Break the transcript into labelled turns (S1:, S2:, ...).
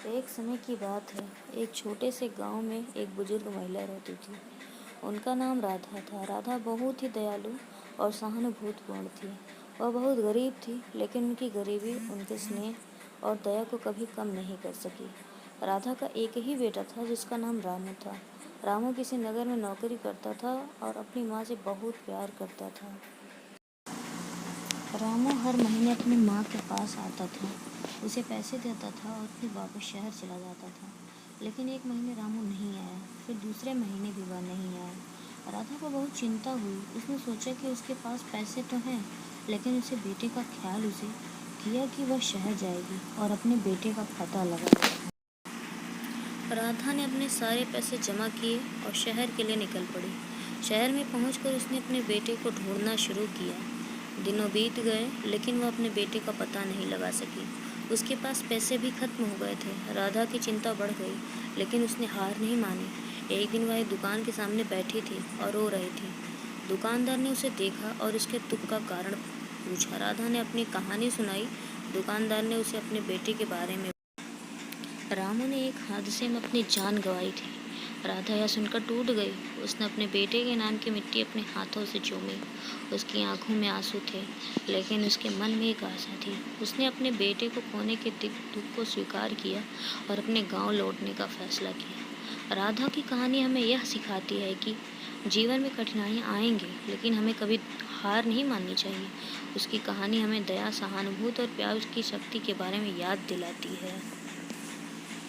S1: एक समय की बात है। एक छोटे से गांव में एक बुजुर्ग महिला रहती थी। उनका नाम राधा था। राधा बहुत ही दयालु और सहानुभूतिपूर्ण थी। वह बहुत गरीब थी, लेकिन उनकी गरीबी उनके स्नेह और दया को कभी कम नहीं कर सकी। राधा का एक ही बेटा था, जिसका नाम रामू था। रामू किसी नगर में नौकरी करता था और अपनी माँ से बहुत प्यार करता था। रामू हर महीने अपनी माँ के पास आता था, उसे पैसे देता था और फिर वापस शहर चला जाता था। लेकिन एक महीने रामू नहीं आया, फिर दूसरे महीने भी वह नहीं आया। राधा को बहुत चिंता हुई। उसने सोचा कि उसके पास पैसे तो हैं, लेकिन उसे बेटे का ख्याल उसे किया कि वह शहर जाएगी और अपने बेटे का पता लगाएगी। राधा ने अपने सारे पैसे जमा किए और शहर के लिए निकल पड़ी। शहर में पहुंचकर उसने अपने बेटे को ढूंढना शुरू किया। दिनों बीत गए, लेकिन वह अपने बेटे का पता नहीं लगा सकी। उसके पास पैसे भी खत्म हो गए थे। राधा की चिंता बढ़ गई, लेकिन उसने हार नहीं मानी। एक दिन वह एक दुकान के सामने बैठी थी और रो रही थी। दुकानदार ने उसे देखा और उसके दुख का कारण पूछा। राधा ने अपनी कहानी सुनाई। दुकानदार ने उसे अपने बेटे के बारे में। रामू ने एक हादसे में अपनी जान गंवाई थी। राधा यह सुनकर टूट गई। उसने अपने बेटे के नाम की मिट्टी अपने हाथों से चूमी। उसकी आंखों में आंसू थे, लेकिन उसके मन में एक आशा थी। उसने अपने बेटे को खोने के दुख को स्वीकार किया और अपने गांव लौटने का फैसला किया। राधा की कहानी हमें यह सिखाती है कि जीवन में कठिनाइयाँ आएंगी, लेकिन हमें कभी हार नहीं माननी चाहिए। उसकी कहानी हमें दया, सहानुभूति और प्यार की शक्ति के बारे में याद दिलाती है।